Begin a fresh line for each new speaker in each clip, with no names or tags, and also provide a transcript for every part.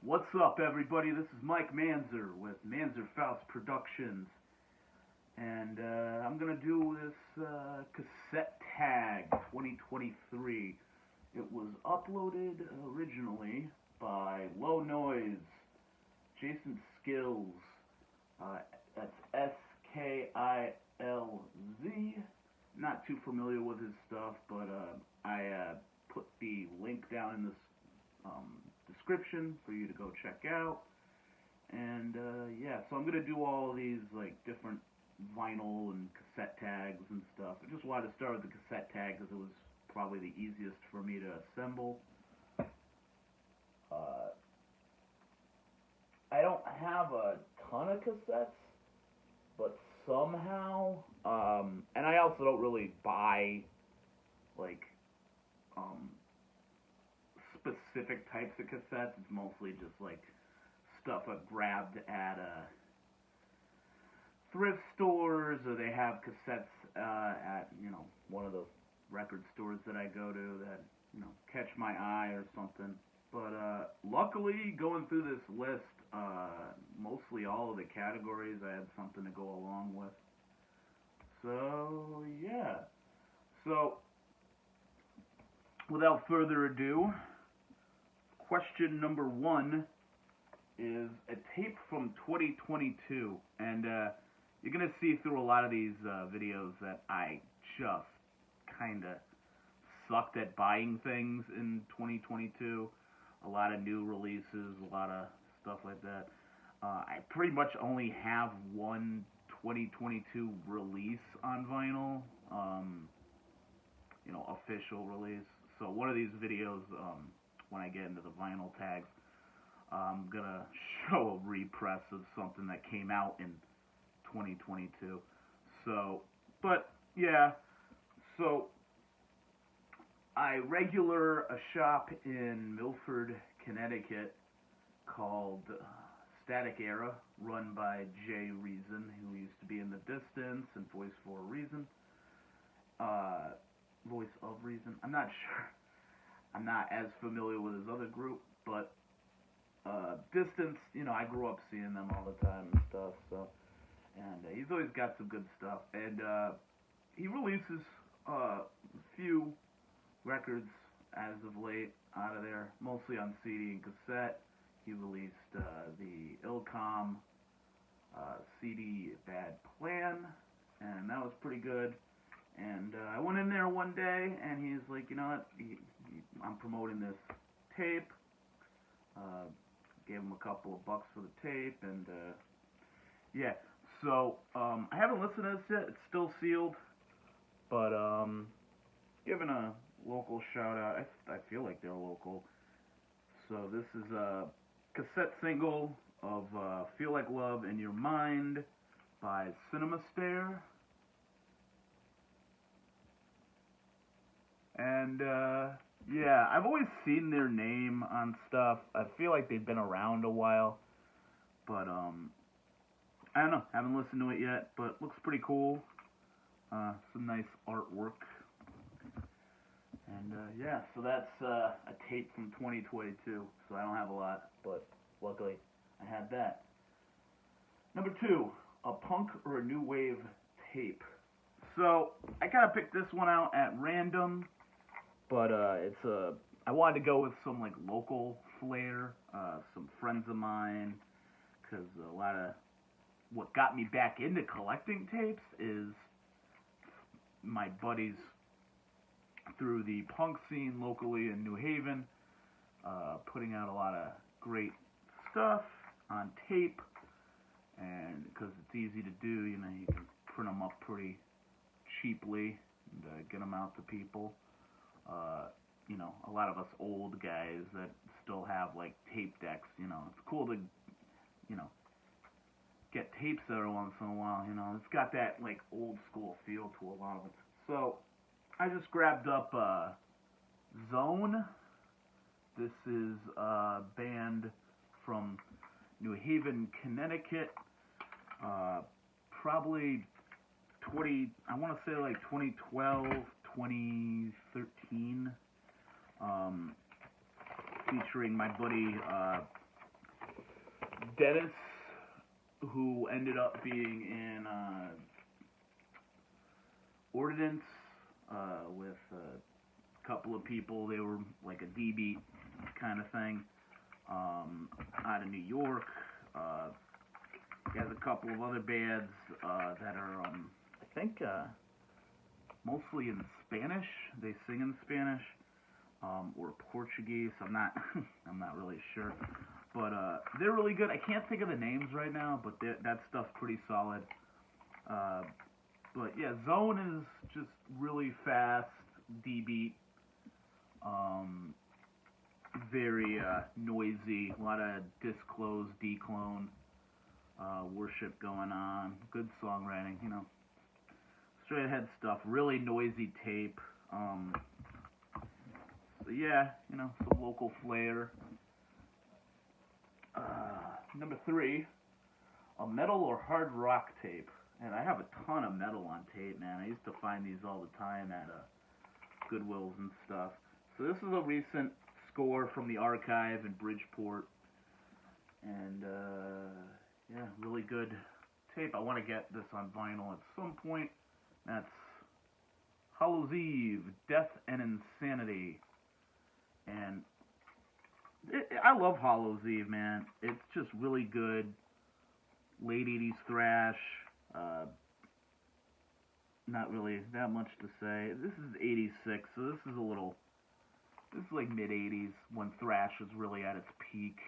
What's up, everybody? This is Mike Manzer with Manzar Faust Productions, and I'm gonna do this Cassette Tag 2023. It was uploaded originally by Low Noise, Jason Skills. That's SKILZ. Not too familiar with his stuff, but I put the link down in this description for you to go check out. And yeah, so I'm gonna do all of these like different vinyl and cassette tags and stuff. I just wanted to start with the cassette tag because it was probably the easiest for me to assemble. I don't have a ton of cassettes, but somehow, and I also don't really buy like specific types of cassettes. It's mostly just like stuff I've grabbed at thrift stores, or they have cassettes at one of the record stores that I go to that catch my eye or something. But luckily, going through this list, mostly all of the categories I had something to go along with. So yeah. So without further ado, question number one is a tape from 2022, and you're gonna see through a lot of these videos that I just kind of sucked at buying things in 2022. A lot of new releases, a lot of stuff like that. I pretty much only have one 2022 release on vinyl, official release. So one of these videos, when I get into the vinyl tags, I'm gonna show a repress of something that came out in 2022. So, but yeah, so I regular a shop in Milford, Connecticut called Static Era, run by Jay Reason, who used to be in The Distance and Voice for a Reason. Voice of Reason. I'm not sure. I'm not as familiar with his other group, but Distance, I grew up seeing them all the time and stuff, so, and he's always got some good stuff, and he releases a few records as of late out of there, mostly on CD and cassette. He released the Ilcom CD Bad Plan, and that was pretty good. And I went in there one day, and he's like, you know what, I'm promoting this tape. Gave him a couple of bucks for the tape, and yeah. So I haven't listened to this yet. It's still sealed, but giving a local shout out. I feel like they're local. So this is a cassette single of Feel Like Love in Your Mind by Cinema Stare. And yeah, I've always seen their name on stuff. I feel like they've been around a while, but I don't know. Haven't listened to it yet, but looks pretty cool. Some nice artwork. And yeah, so that's a tape from 2022. So I don't have a lot, but luckily I had that. Number two, a punk or a new wave tape. So I kind of picked this one out at random, but I wanted to go with some like local flair, some friends of mine, because a lot of what got me back into collecting tapes is my buddies through the punk scene locally in New Haven, putting out a lot of great stuff on tape, and because it's easy to do, you can print them up pretty cheaply and get them out to people. A lot of us old guys that still have like tape decks, it's cool to, get tapes every once in a while, it's got that like old school feel to a lot of it. So I just grabbed up Zone. This is a band from New Haven, Connecticut. Probably I want to say like 2012, 2013. Featuring my buddy Dennis, who ended up being in Ordnance with a couple of people. They were like a D-beat kind of thing out of New York. He has a couple of other bands that are, I think, mostly in Spanish. They sing in Spanish or Portuguese. I'm not, I'm not really sure. But they're really good. I can't think of the names right now, but that stuff's pretty solid. But yeah, Zone is just really fast, D-beat, very noisy, a lot of disclose, declone, worship going on, good songwriting, you know, straight ahead stuff, really noisy tape. So yeah, you know, some local flair. Number 3, a metal or hard rock tape. And I have a ton of metal on tape, man. I used to find these all the time at Goodwills and stuff. So this is a recent score from the archive in Bridgeport. And, yeah, really good tape. I want to get this on vinyl at some point. That's Hallows Eve, Death and Insanity. And I love Hallows Eve, man. It's just really good. Late 80s thrash. Not really that much to say. This is 86, so this is like mid-80s when thrash was really at its peak.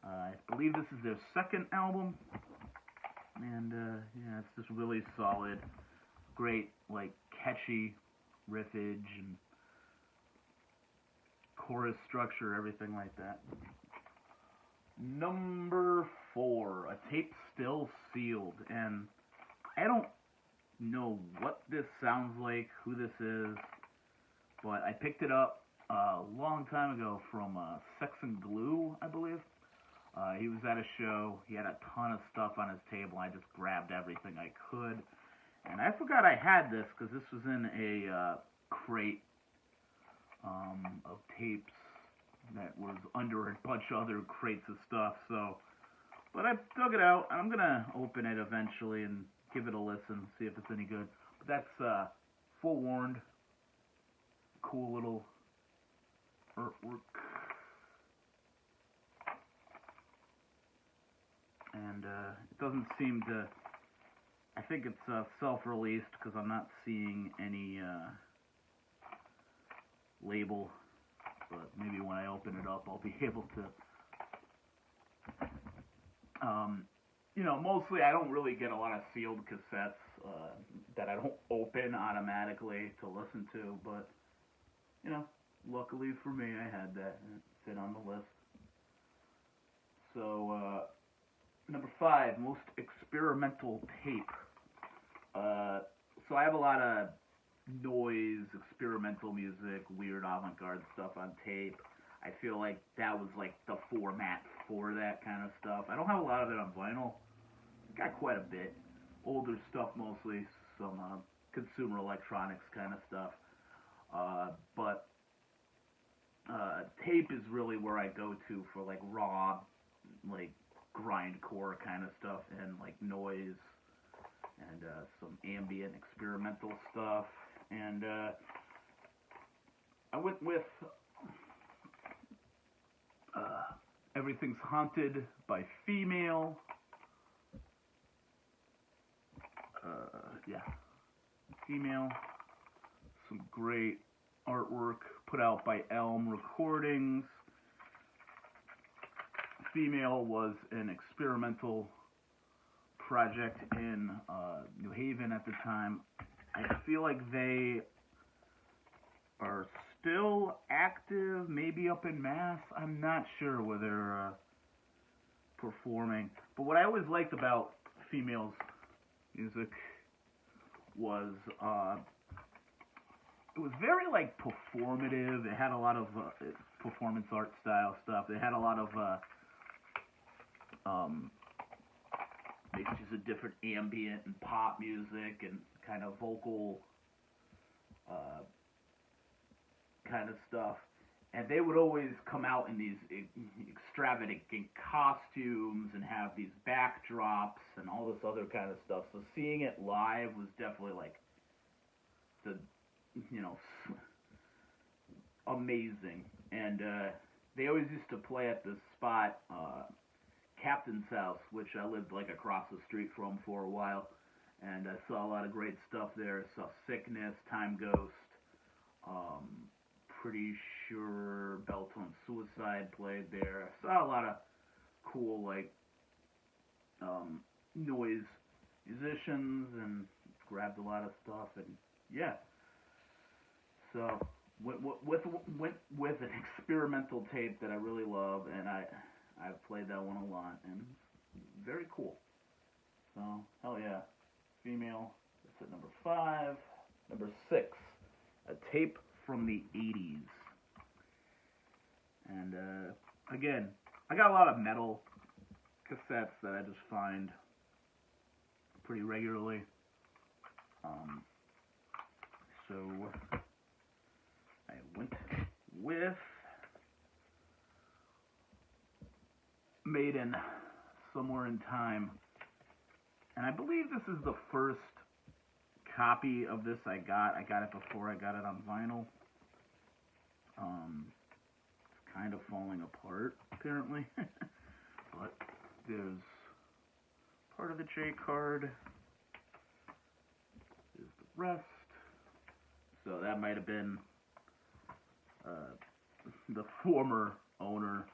I believe this is their second album. And, yeah, it's just really solid. Great, like, catchy riffage and chorus structure, everything like that. Number 4, a tape still sealed, and I don't know what this sounds like, who this is, but I picked it up a long time ago from Sex and Glue, I believe. He was at a show, he had a ton of stuff on his table, I just grabbed everything I could, and I forgot I had this, because this was in a crate of tapes that was under a bunch of other crates of stuff, so, but I dug it out, and I'm going to open it eventually and give it a listen, see if it's any good. But that's Forewarned, cool little artwork, and it doesn't seem to, I think it's self-released, because I'm not seeing any label. But maybe when I open it up, I'll be able to. You know, mostly I don't really get a lot of sealed cassettes that I don't open automatically to listen to. But, you know, luckily for me, I had that and it fit on the list. So, number 5, most experimental tape. So I have a lot of noise, experimental music, weird avant-garde stuff on tape. I feel like that was like the format for that kind of stuff. I don't have a lot of it on vinyl. Got quite a bit. Older stuff mostly, some consumer electronics kind of stuff. But tape is really where I go to for like raw, like grindcore kind of stuff and like noise and some ambient experimental stuff. And I went with Everything's Haunted by Phemale. Yeah, Phemale. Some great artwork put out by Elm Recordings. Phemale was an experimental project in New Haven at the time. I feel like they are still active, maybe up in Mass. I'm not sure where they're performing. But what I always liked about Phemale's music was it was very like performative. It had a lot of performance art style stuff. It had a lot of mixtures of different ambient and pop music and kind of vocal kind of stuff. And they would always come out in these extravagant costumes and have these backdrops and all this other kind of stuff. So seeing it live was definitely like the, you know, amazing. And they always used to play at this spot, Captain's House, which I lived like across the street from for a while. And I saw a lot of great stuff there. I saw Sickness, Time Ghost, pretty sure Beltone Suicide played there. I saw a lot of cool, like, noise musicians and grabbed a lot of stuff. And yeah. So, went with an experimental tape that I really love, and I've played that one a lot, and it's very cool. So, hell yeah. Phemale, that's at number 5. Number 6, a tape from the 80s. And, again, I got a lot of metal cassettes that I just find pretty regularly. So, I went with Maiden, Somewhere in Time. And I believe this is the first copy of this I got. I got it before I got it on vinyl. It's kind of falling apart, apparently. But there's part of the J card. There's the rest. So that might have been the former owner.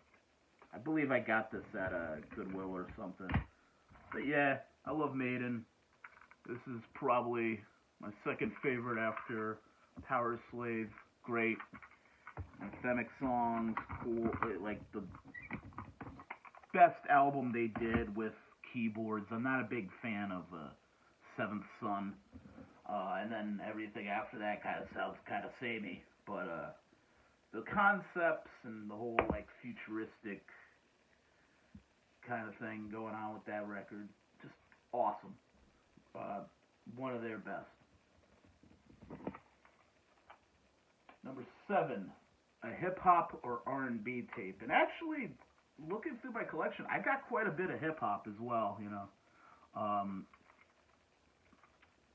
I believe I got this at a Goodwill or something. But yeah, I love Maiden. This is probably my second favorite after Power Slave. Great. Anthemic songs, cool. Like the best album they did with keyboards. I'm not a big fan of Seventh Son. And then everything after that kind of sounds kind of samey. But the concepts and the whole like futuristic kind of thing going on with that record, just awesome. One of their best. Number 7, a hip-hop or R&B tape. And actually, looking through my collection, I got quite a bit of hip-hop as well, you know.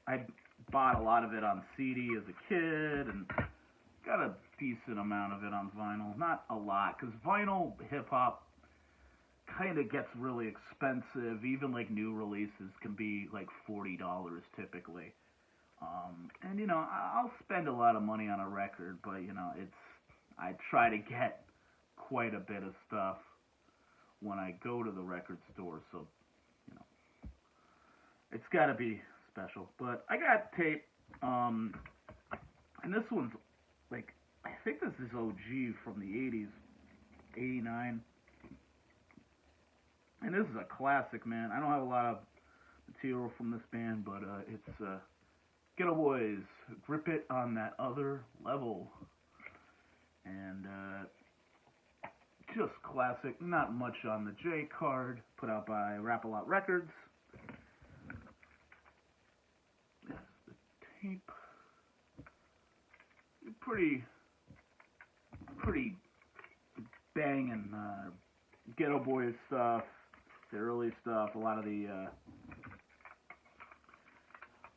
I bought a lot of it on CD as a kid, and got a decent amount of it on vinyl. Not a lot, because vinyl hip-hop kind of gets really expensive. Even like new releases can be like $40 typically. And you know, I'll spend a lot of money on a record, but you know, I try to get quite a bit of stuff when I go to the record store, so you know, it's got to be special. But I got tape, and this one's like, I think this is OG from the 80s, 89. And this is a classic, man. I don't have a lot of material from this band, but it's Ghetto Boys, Grip It on That Other Level. And just classic. Not much on the J card. Put out by Rap-A-Lot Records. Yes, the tape. Pretty banging Ghetto Boys stuff. The early stuff, a lot of the, I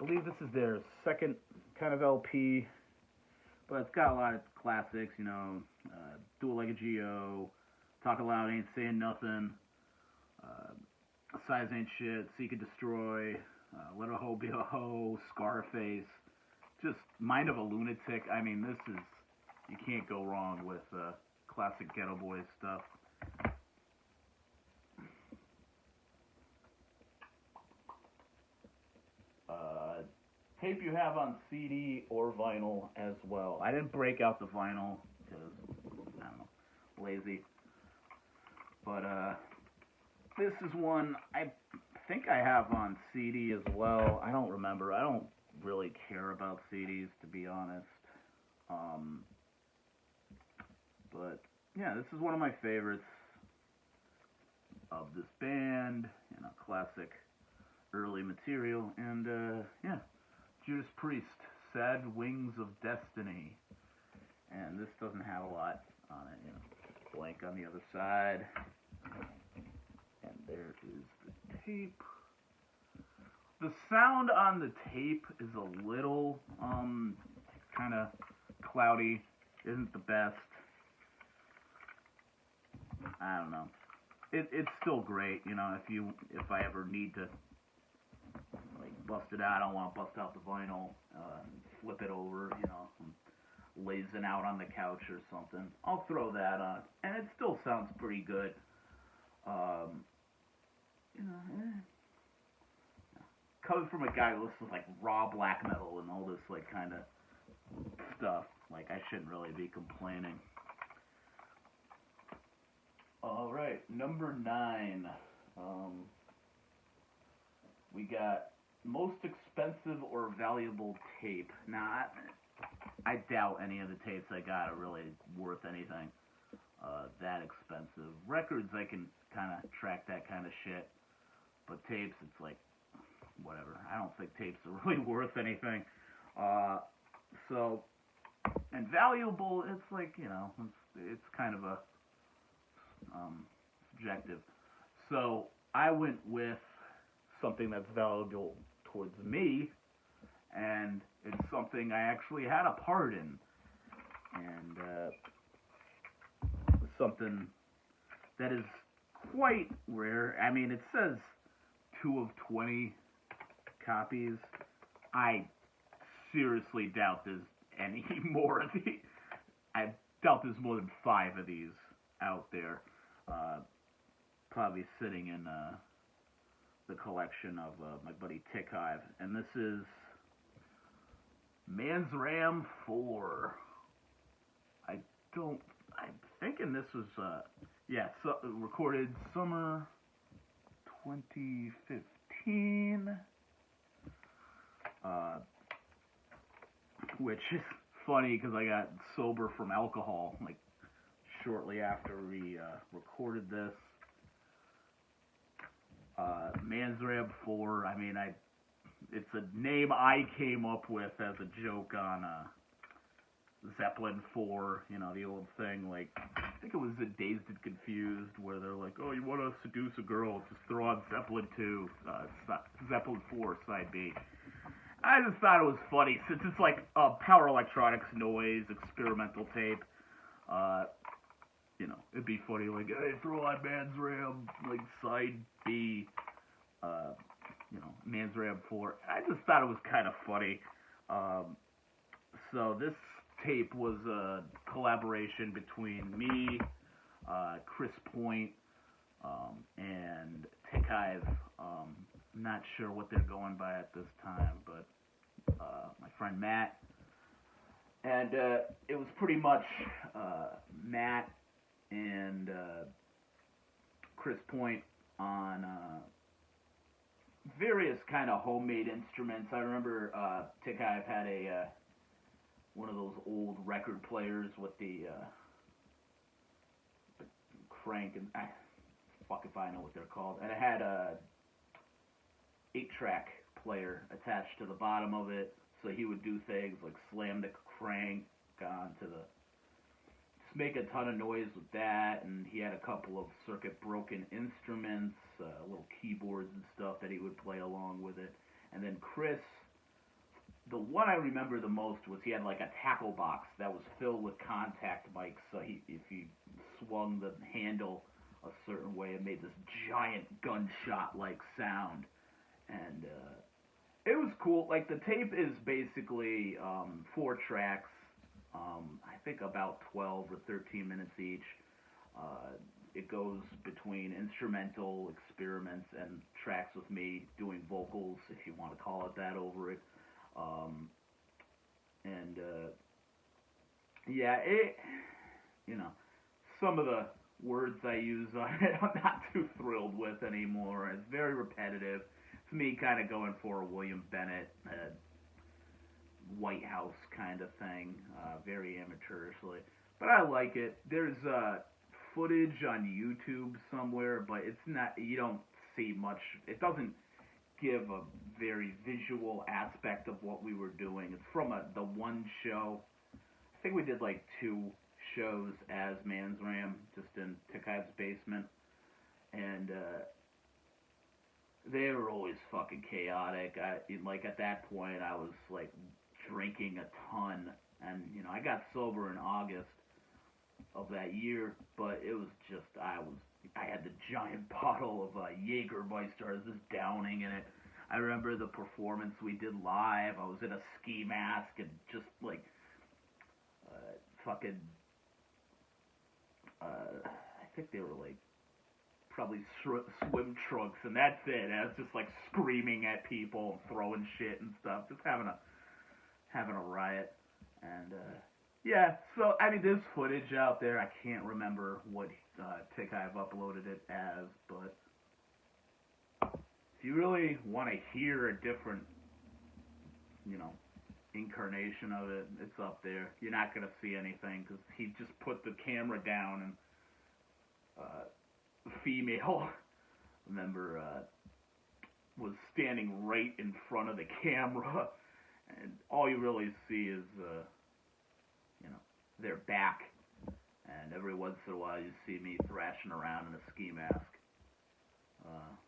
believe this is their second kind of LP, but it's got a lot of classics, you know, Do It Like a G.O., Talk Aloud, Ain't Saying Nothing, Size Ain't Shit, Seek and Destroy, Let a Hoe Be a Hoe, Scarface, just Mind of a Lunatic. I mean, this is, you can't go wrong with classic Ghetto Boys stuff. Tape you have on CD or vinyl as well. I didn't break out the vinyl because, I don't know, lazy. But this is one I think I have on CD as well. I don't remember. I don't really care about CDs, to be honest. But yeah, this is one of my favorites of this band. You know, classic early material. And yeah. Judas Priest, Sad Wings of Destiny. And this doesn't have a lot on it, you know. Blank on the other side. tape. The sound on the tape is a little kind of cloudy. Isn't the best. I don't know. It's still great, you know. If I ever need to like bust it out, I don't want to bust out the vinyl, flip it over, you know, lazing out on the couch or something. I'll throw that on, and it still sounds pretty good. You know, coming from a guy who listens to like raw black metal and all this like kind of stuff, like I shouldn't really be complaining. All right, number 9. We got most expensive or valuable tape. Now, I doubt any of the tapes I got are really worth anything that expensive. Records, I can kind of track that kind of shit, but tapes, it's like, whatever. I don't think tapes are really worth anything. So, and valuable, it's like, you know, it's kind of a subjective. So I went with something that's valuable towards me, and it's something I actually had a part in, and something that is quite rare. I mean, it says 2 of 20 copies. I seriously doubt there's any more of these. I doubt there's more than 5 of these out there. Probably sitting in the collection of my buddy Hive, and this is Manzram IV. I'm thinking this was recorded summer 2015, which is funny because I got sober from alcohol like shortly after we recorded this. Manzram IV, I mean, it's a name I came up with as a joke on Zeppelin 4, you know, the old thing, like, I think it was the Dazed and Confused, where they're like, oh, you want to seduce a girl, just throw on Zeppelin 2, Zeppelin 4, side B. I just thought it was funny, since it's like a power electronics noise experimental tape. You know, it'd be funny, like, hey, throw on Manzram, like, side B, you know, Manzram 4. I just thought it was kind of funny. So this tape was a collaboration between me, Chris Point, and Hive. Not sure what they're going by at this time, but my friend Matt. And it was pretty much Matt and Chris Point on various kind of homemade instruments. I remember Hive had a one of those old record players with the crank, and fuck if I know what they're called. And it had a 8-track player attached to the bottom of it, so he would do things like slam the crank onto the, just make a ton of noise with that. And he had a couple of circuit broken instruments, little keyboards and stuff that he would play along with it. And then Chris, the one I remember the most was he had like a tackle box that was filled with contact mics, so if he swung the handle a certain way, it made this giant gunshot-like sound. And it was cool. Like, the tape is basically 4 tracks, I think about 12 or 13 minutes each. It goes between instrumental experiments and tracks with me doing vocals, if you want to call it that, over it. Yeah, it, you know, some of the words I use on it I'm not too thrilled with anymore. It's very repetitive. It's me kind of going for a William Bennett, White House kind of thing, very amateurishly. But I like it. There's footage on YouTube somewhere, but it's not, you don't see much. It doesn't give a very visual aspect of what we were doing. It's from the one show. I think we did like 2 shows as Manzram, just in Hive's basement. And they were always fucking chaotic. Like at that point, I was like drinking a ton, and I got sober in August of that year, but it was just I had the giant bottle of Jägermeister. I was just downing in it. I remember the performance we did live. I was in a ski mask and just like fucking. I think they were like probably swim trunks, and that's it. I was just like screaming at people, throwing shit and stuff, just having a riot. And yeah, so I mean, there's footage out there. I can't remember what Hive uploaded it as, but if you really want to hear a different, incarnation of it, it's up there. You're not gonna see anything because he just put the camera down and Phemale, remember, was standing right in front of the camera, and all you really see is, their back, and every once in a while you see me thrashing around in a ski mask,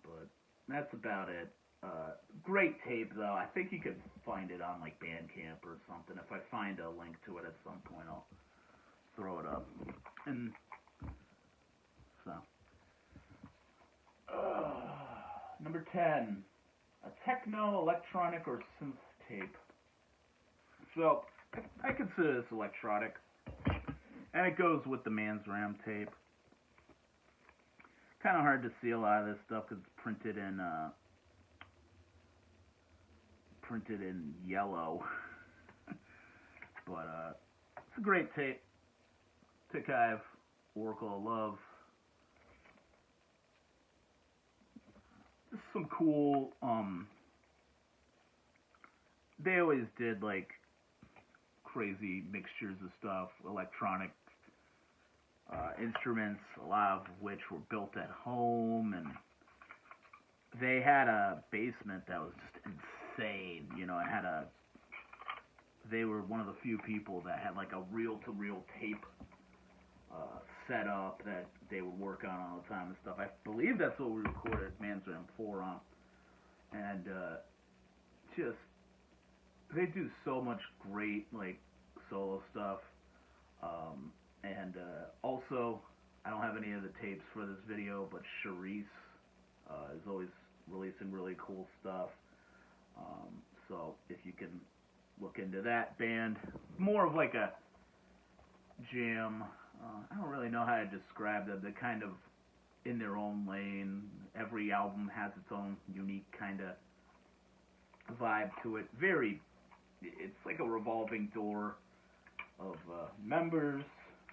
but that's about it. Great tape, though. I think you could find it on, like, Bandcamp or something. If I find a link to it at some point, I'll throw it up, and so... number 10, a techno, electronic, or synth tape. So, I consider this electronic, and it goes with the Manzram tape. Kind of hard to see a lot of this stuff because it's printed in yellow, but it's a great tape. Hive, Oracle of Love. Just some cool, they always did, like, crazy mixtures of stuff, electronic instruments, a lot of which were built at home, and they had a basement that was just insane, they were one of the few people that had, like, a reel-to-reel tape set up that they would work on all the time and stuff. I believe that's what we recorded Manzram IV on. And just, they do so much great, like, solo stuff. And also, I don't have any of the tapes for this video, but Charisse is always releasing really cool stuff. So if you can look into that band, more of like a jam. I don't really know how to describe them. They're kind of in their own lane. Every album has its own unique kind of vibe to it. It's like a revolving door of members,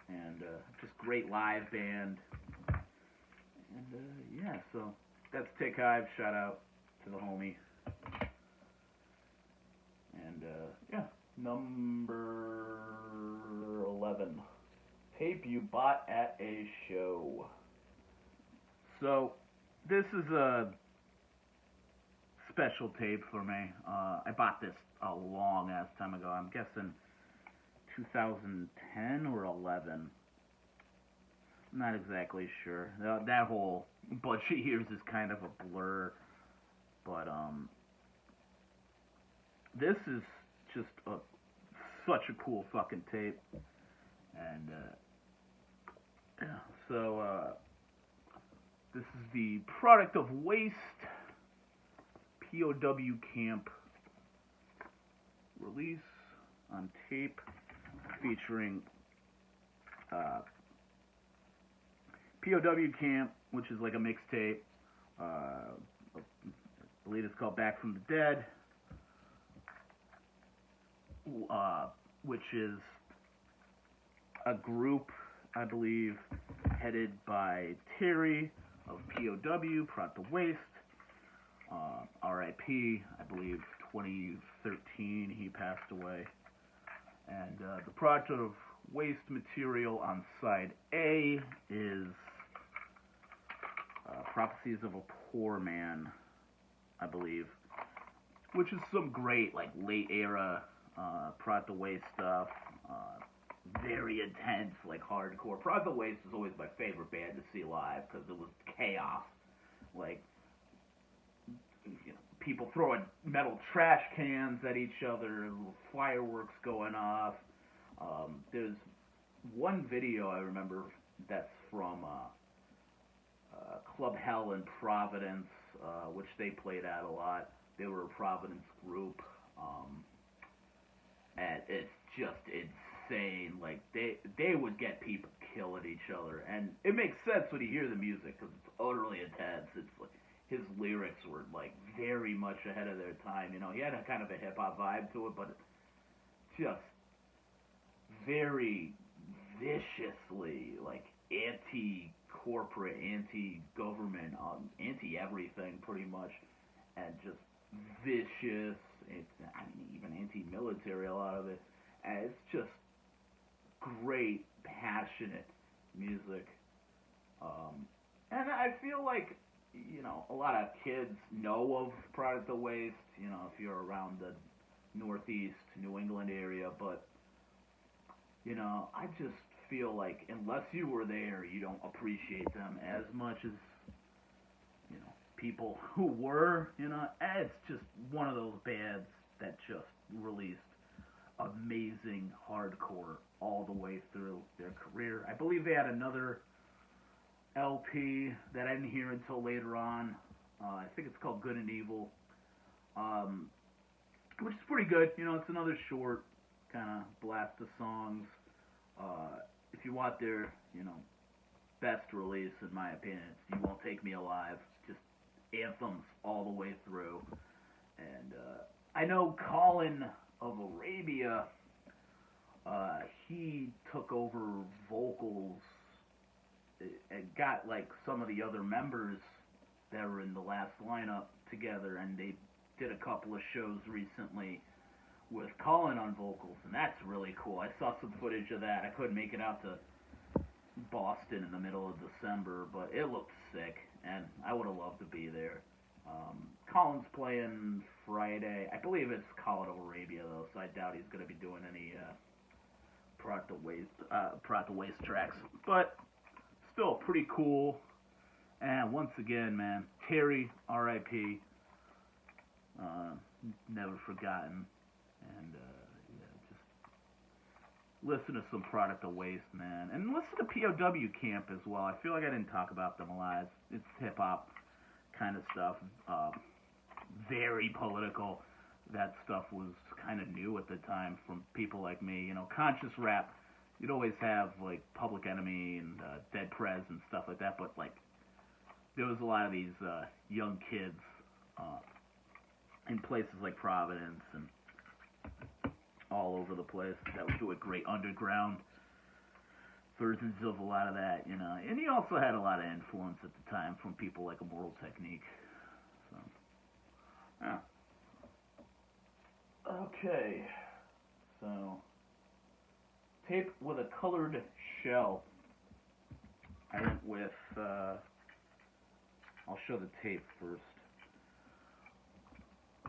and just great live band. And yeah, so that's Hive. Shout out to the homie. And yeah, number 11. Tape you bought at a show. So, this is a special tape for me. I bought this a long ass time ago. I'm guessing 2010 or 11. I'm not exactly sure. That whole bunch of years is kind of a blur. But this is just such a cool fucking tape. And yeah, so this is the Product of Waste POW Camp release on tape featuring POW Camp, which is like a mixtape. I believe it's called Back from the Dead, which is a group, I believe, headed by Terry of POW, Product of Waste, RIP, I believe 2013 he passed away. And the Product of Waste material on side A is Prophecies of a Poor Man, I believe, which is some great, like, late era Product of Waste stuff. Very intense, like, hardcore. Product of Waste is always my favorite band to see live because it was chaos. Like, people throwing metal trash cans at each other, little fireworks going off. There's one video I remember that's from Club Hell in Providence, which they played at a lot. They were a Providence group, and it's just insane. Like, they would get people killing each other, and it makes sense when you hear the music, because it's utterly intense. It's like, his lyrics were, like, very much ahead of their time. You know, he had a kind of a hip-hop vibe to it, but just very viciously, like, anti-corporate, anti-government, anti-everything, pretty much, and just vicious, even anti-military, a lot of it, and it's just great, passionate music, and I feel like, you know, a lot of kids know of Product of Waste, you know, if you're around the Northeast, New England area, but, you know, I just feel like unless you were there, you don't appreciate them as much as, you know, people who were, you know. It's just one of those bands that just released amazing hardcore all the way through their career. I believe they had another LP that I didn't hear until later on. I think it's called Good and Evil, which is pretty good. You know, it's another short kind of blast of songs. If you want their, you know, best release, in my opinion, it's You Won't Take Me Alive. Just anthems all the way through. And I know Colin of Arabia, he took over vocals and got, like, some of the other members that were in the last lineup together, and they did a couple of shows recently with Colin on vocals, and that's really cool. I saw some footage of that. I couldn't make it out to Boston in the middle of December, but it looked sick, and I would have loved to be there. Colin's playing Friday. I believe it's Colin of Arabia, though, so I doubt he's going to be doing any Product of Waste tracks. But still pretty cool. And once again, man, Terry, R.I.P., never forgotten. And yeah, just listen to some Product of Waste, man. And listen to POW Camp as well. I feel like I didn't talk about them a lot. It's hip-hop kind of stuff. Very political. That stuff was kind of new at the time from people like me. You know, conscious rap, you'd always have, like, Public Enemy and Dead Prez and stuff like that, but, like, there was a lot of these young kids in places like Providence and all over the place that would do a great underground versions of a lot of that, you know. And he also had a lot of influence at the time from people like Immortal Technique. So, yeah. Okay. So, tape with a colored shell. I went with, I'll show the tape first.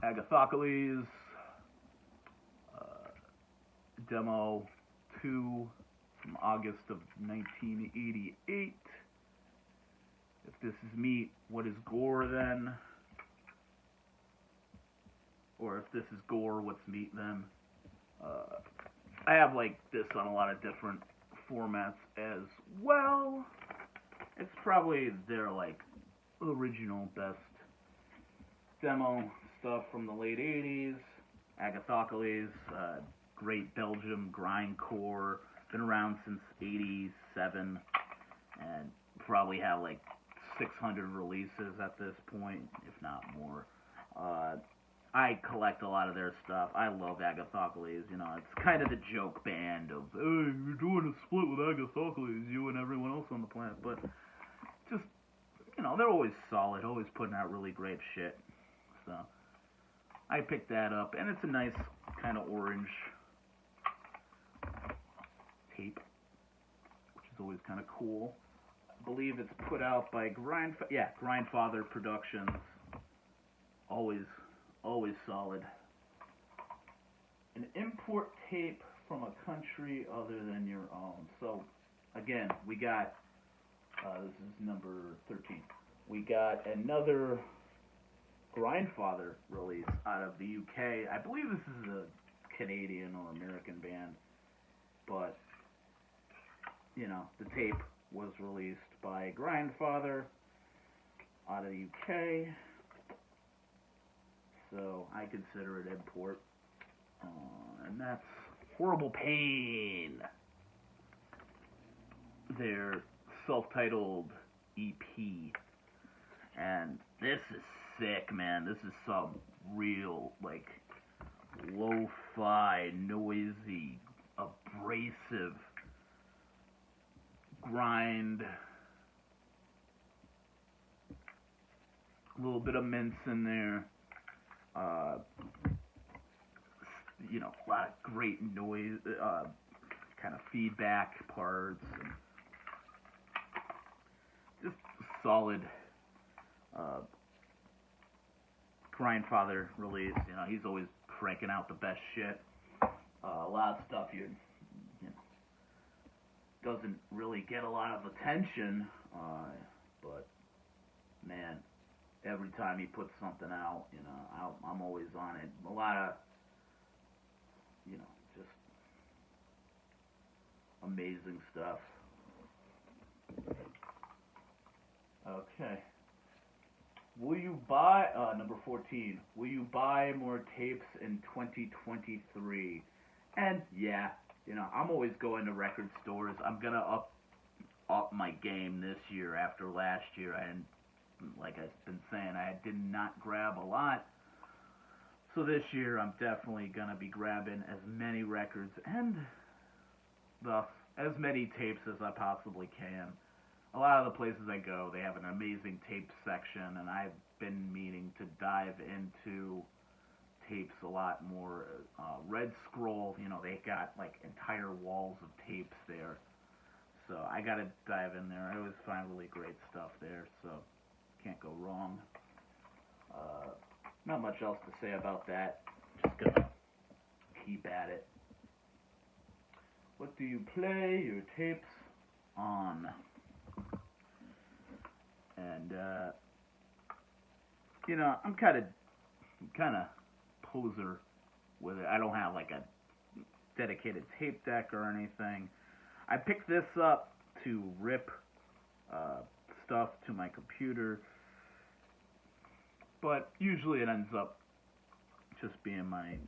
Agathocles, Demo 2 from August of 1988. If this is meat, what is gore then? Or if this is gore, what's meat then? I have, like, this on a lot of different formats as well. It's probably their, like, original best demo stuff from the late 80s. Agathocles, great Belgium grindcore, been around since 87, and probably have like 600 releases at this point, if not more. I collect a lot of their stuff. I love Agathocles, you know, it's kind of the joke band of, hey, you're doing a split with Agathocles, you and everyone else on the planet, but just, you know, they're always solid, always putting out really great shit, so I picked that up, and it's a nice kind of orange tape, which is always kind of cool. I believe it's put out by Grindfather Productions. Always solid. An import tape from a country other than your own. So, again, we got, this is number 13. We got another Grindfather release out of the UK. I believe this is a Canadian or American band, but you know, the tape was released by Grindfather out of the UK, so I consider it import, and that's Horrible Pain, their self-titled EP, and this is sick, man. This is some real, like, lo-fi, noisy, abrasive grind, a little bit of mince in there, you know, a lot of great noise, kind of feedback parts, and just solid Grindfather release. You know, he's always cranking out the best shit. A lot of stuff you know, doesn't really get a lot of attention, but man, every time he puts something out, you know, I'm always on it. A lot of, you know, just amazing stuff. Okay. Will you buy, number 14, will you buy more tapes in 2023? And yeah, you know, I'm always going to record stores. I'm going to up my game this year after last year. And like I've been saying, I did not grab a lot. So this year I'm definitely going to be grabbing as many records and thus as many tapes as I possibly can. A lot of the places I go, they have an amazing tape section, and I've been meaning to dive into tapes a lot more. Red Scroll, you know, they got like entire walls of tapes there. So I gotta dive in there. I always find really great stuff there, so can't go wrong. Not much else to say about that. Just gonna keep at it. What do you play your tapes on? And you know, I'm kind of poser with it. I don't have like a dedicated tape deck or anything. I picked this up to rip stuff to my computer, but usually it ends up just being my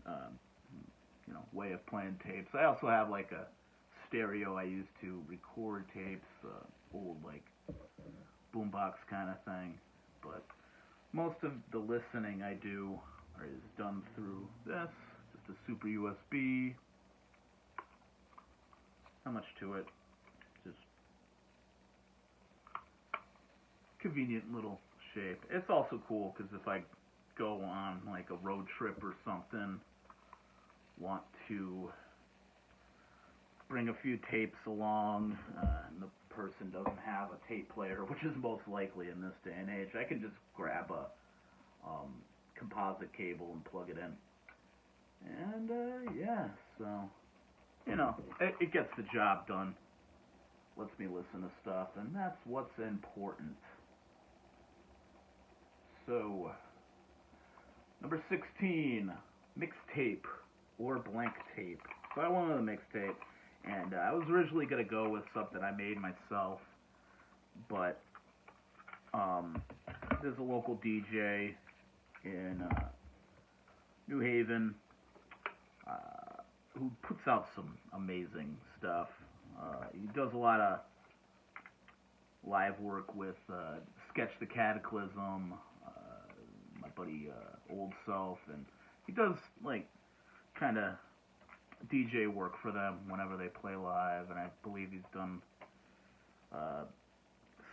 you know, way of playing tapes. I also have like a stereo I use to record tapes, old like boombox kind of thing, but most of the listening I do is done through this, just a super USB. Not much to it, just convenient little shape. It's also cool because if I go on like a road trip or something, want to bring a few tapes along, and the person doesn't have a tape player, which is most likely in this day and age, I can just grab a composite cable and plug it in. And yeah, so, you know, it gets the job done. Lets me listen to stuff, and that's what's important. So, number 16, mixtape or blank tape. So I wanted a mixtape. And I was originally going to go with something I made myself, but there's a local DJ in New Haven who puts out some amazing stuff. He does a lot of live work with Sketch the Cataclysm, my buddy Old Self, and he does like kind of DJ work for them whenever they play live, and I believe he's done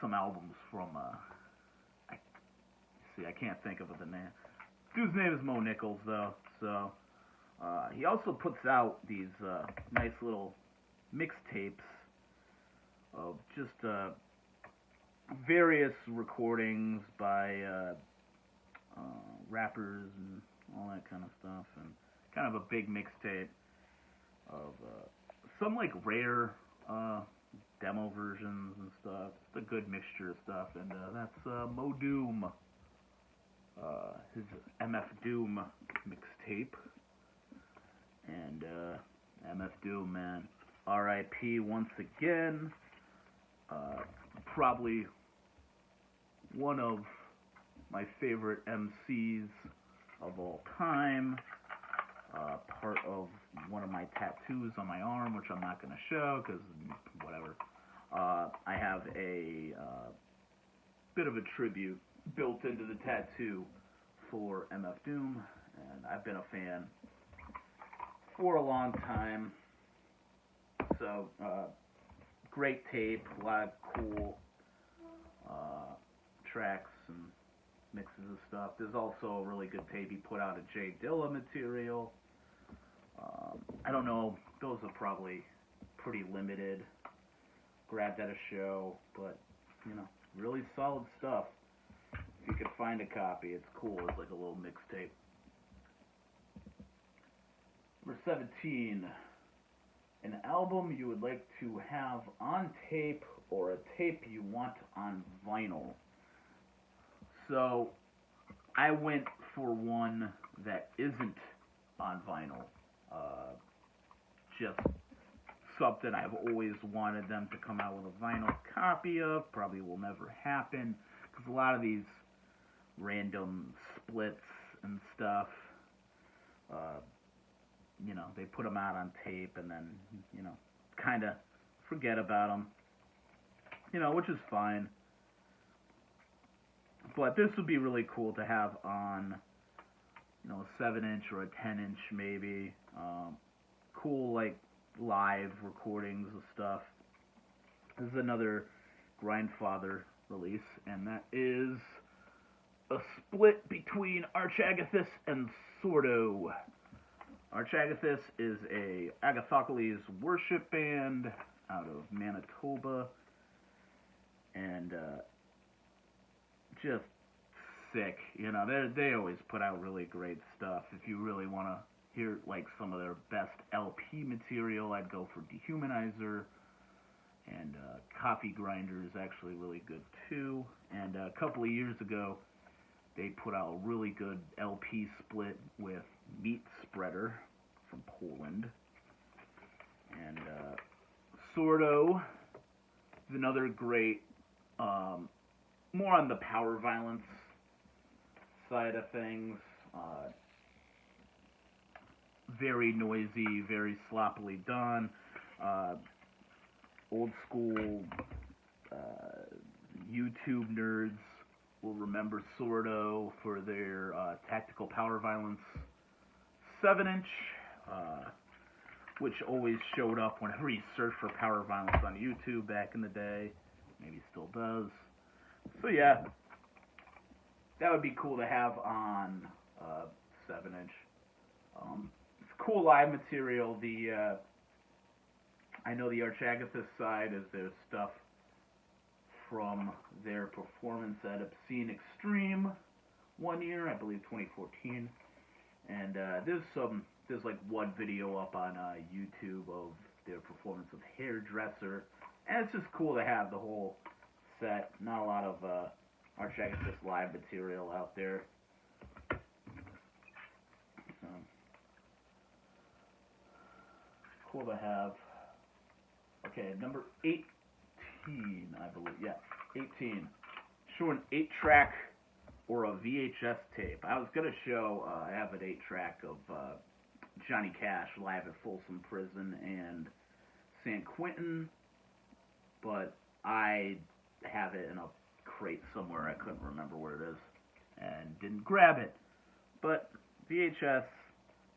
some albums from I can't think of the name. Dude's name is Mo Nichols, though, so he also puts out these nice little mixtapes of just various recordings by rappers and all that kind of stuff, and kind of a big mixtape of some like rare demo versions and stuff. It's a good mixture of stuff, and that's Mo Doom his MF Doom mixtape. And MF Doom, man, R.I.P. once again. Probably one of my favorite MCs of all time. Part of one of my tattoos on my arm, which I'm not going to show because whatever. I have a bit of a tribute built into the tattoo for MF Doom, and I've been a fan for a long time. So, great tape, a lot of cool tracks and mixes of stuff. There's also a really good tape he put out of J Dilla material. I don't know, those are probably pretty limited. Grabbed at a show, but, you know, really solid stuff. If you could find a copy, it's cool. It's like a little mixtape. Number 17. An album you would like to have on tape or a tape you want on vinyl. So, I went for one that isn't on vinyl. Just something I've always wanted them to come out with a vinyl copy of. Probably will never happen, because a lot of these random splits and stuff, you know, they put them out on tape and then, you know, kind of forget about them, you know, which is fine. But this would be really cool to have on, you know, a 7-inch or a 10-inch maybe. Cool, like, live recordings of stuff. This is another Grindfather release, and that is a split between Agathocles and Sordo. Agathocles is a Agathocles worship band out of Manitoba, and just sick. You know, they always put out really great stuff. If you really want to hear like some of their best LP material, I'd go for Dehumanizer, and Coffee Grinder is actually really good too. And a couple of years ago, they put out a really good LP split with Meat Spreader from Poland. And Sordo is another great, more on the power violence side of things. Very noisy, very sloppily done. Old school YouTube nerds will remember Sordo for their Tactical Power Violence 7-inch, which always showed up whenever you search for power violence on YouTube back in the day. Maybe still does. So yeah, that would be cool to have on 7-inch. It's cool live material. I know the Agathocles side is their stuff from their performance at Obscene Extreme one year, I believe 2014. And there's like one video up on YouTube of their performance of Hairdresser, and it's just cool to have the whole set. Not a lot of Agathocles live material out there. Cool to have. Okay, number 18, I believe. Yeah, 18. Show an 8-track or a VHS tape. I was going to show, I have an 8-track of Johnny Cash live at Folsom Prison and San Quentin, but I have it in a crate somewhere. I couldn't remember where it is and didn't grab it. But VHS,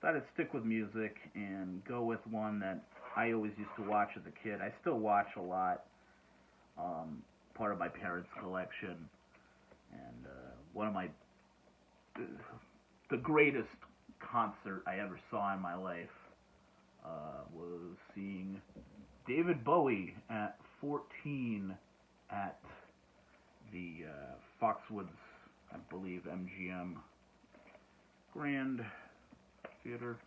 thought I'd stick with music and go with one that I always used to watch as a kid. I still watch a lot. Part of my parents' collection. And one of the greatest concert I ever saw in my life was seeing David Bowie at 14 at the Foxwoods, I believe, MGM Grand Theater.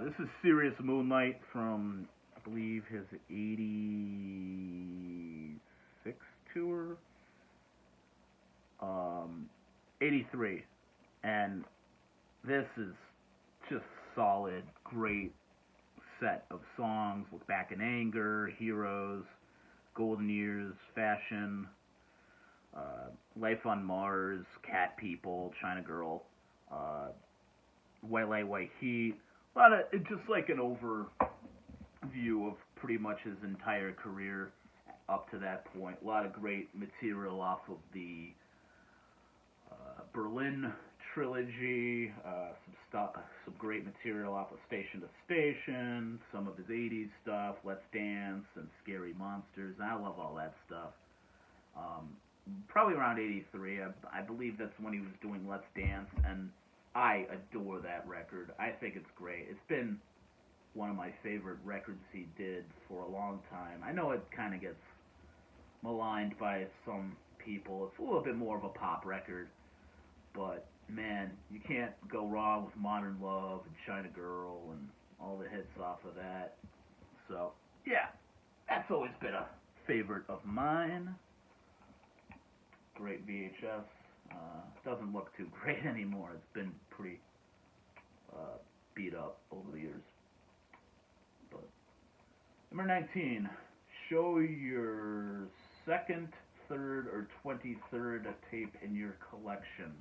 This is Serious Moonlight from, I believe, his 86 tour. '83, and this is just solid, great set of songs. Look Back in Anger, Heroes, Golden Years, Fashion, Life on Mars, Cat People, China Girl, White Light, White Heat. A lot of, it's just like an overview of pretty much his entire career up to that point. A lot of great material off of the Berlin trilogy, some great material off of Station to Station, some of his 80s stuff, Let's Dance, and Scary Monsters. I love all that stuff. Probably around 83, I believe that's when he was doing Let's Dance, and I adore that record. I think it's great. It's been one of my favorite records he did for a long time. I know it kind of gets maligned by some people. It's a little bit more of a pop record, but man, you can't go wrong with Modern Love and China Girl and all the hits off of that. So, yeah, that's always been a favorite of mine. Great VHS. Doesn't look too great anymore. It's been pretty beat up over the years. But number 19, show your second, third, or 23rd tape in your collection.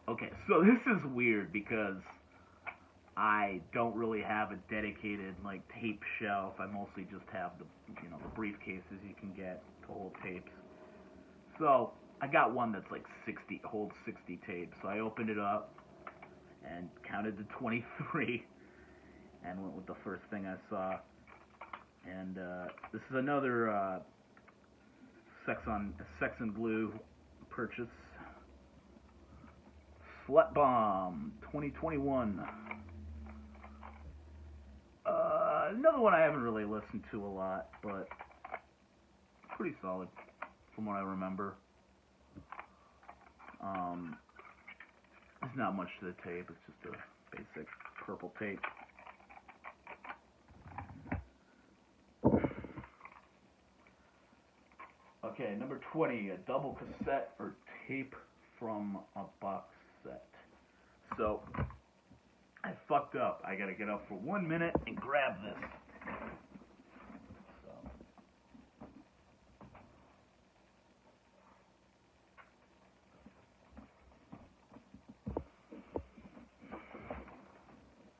Okay, so this is weird because I don't really have a dedicated like tape shelf. I mostly just have the the briefcases you can get to hold tapes. So I got one that's like holds 60 tapes. So I opened it up and counted to 23 and went with the first thing I saw. And this is another Sex and Glue purchase. Slut Bomb 2021. Another one I haven't really listened to a lot, but pretty solid from what I remember. There's not much to the tape. It's just a basic purple tape. Okay, number 20, a double cassette or tape from a box set. So, I fucked up. I gotta get up for 1 minute and grab this.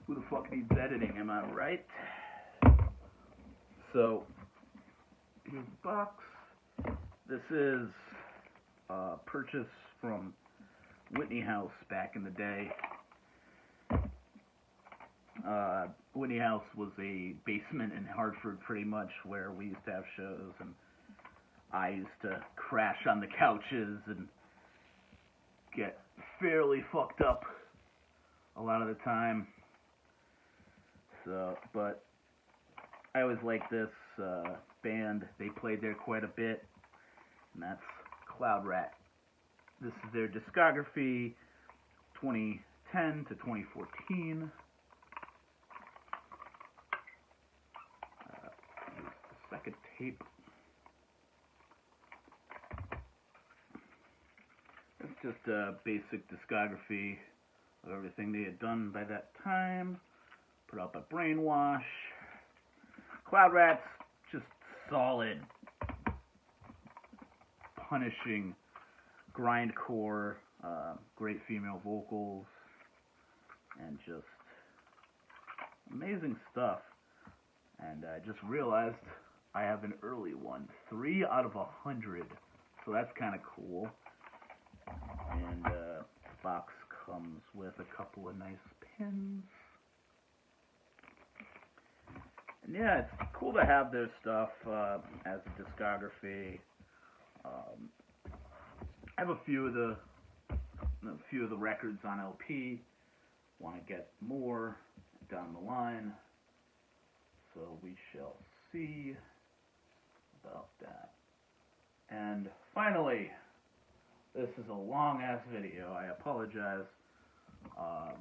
Who the fuck needs editing, am I right? So, here's the box. This is a purchase from Whitney House back in the day. Whitney House was a basement in Hartford pretty much where we used to have shows, and I used to crash on the couches and get fairly fucked up a lot of the time. So, but I always liked this band. They played there quite a bit, and that's Cloud Rat. This is their discography, 2010 to 2014. Here's the second tape. It's just a basic discography of everything they had done by that time. Put out by Brainwash. Cloud Rat's just solid, punishing grindcore, great female vocals, and just amazing stuff. And I just realized I have an early one, 3 out of 100, so that's kind of cool. And the box comes with a couple of nice pins. And yeah, it's cool to have their stuff as a discography. I have a few of the records on LP. Want to get more down the line, so we shall see about that. And finally, this is a long ass video. I apologize.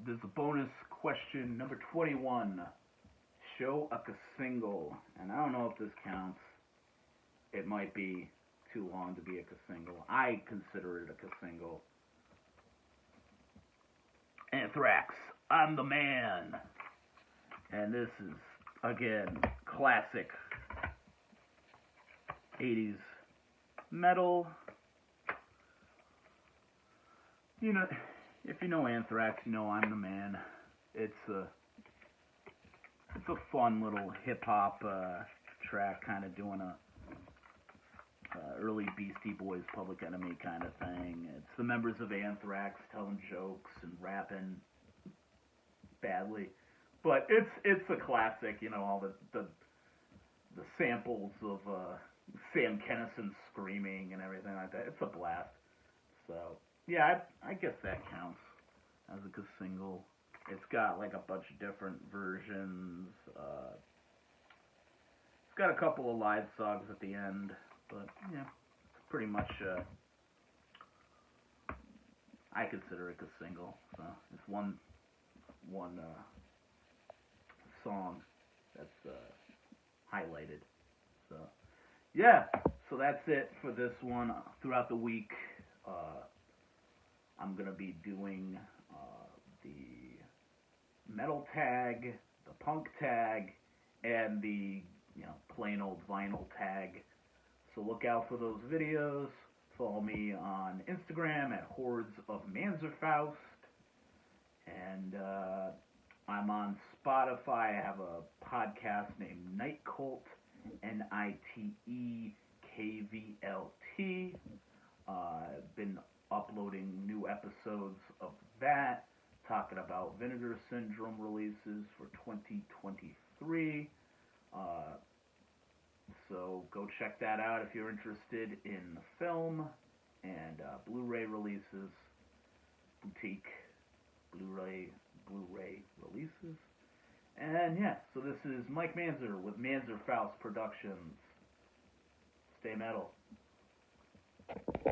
There's a bonus question, number 21. show a single, and I don't know if this counts. It might be too long to be a single. I consider it a single. Anthrax, I'm the Man. And this is, again, classic 80s metal. You know, if you know Anthrax, you know I'm the Man. It's a fun little hip-hop track, kind of doing a early Beastie Boys, Public Enemy kind of thing. It's the members of Anthrax telling jokes and rapping badly, but it's a classic. You know, all the samples of Sam Kinison screaming and everything like that. It's a blast. So yeah, I guess that counts as a single. It's got like a bunch of different versions. It's got a couple of live songs at the end. But, yeah, it's pretty much, I consider it a single, so it's one song that's, highlighted, so, yeah, so that's it for this one. Throughout the week, I'm gonna be doing, the metal tag, the punk tag, and the, plain old vinyl tag. So look out for those videos. Follow me on Instagram at Hordes of Manzram. And I'm on Spotify. I have a podcast named Night Cult, NITEKVLT. I've been uploading new episodes of that, talking about Vinegar Syndrome releases for 2023. So go check that out if you're interested in the film and Blu-ray releases, boutique Blu-ray releases. And yeah, so this is Mike Manzer with Manzer Faust Productions. Stay metal.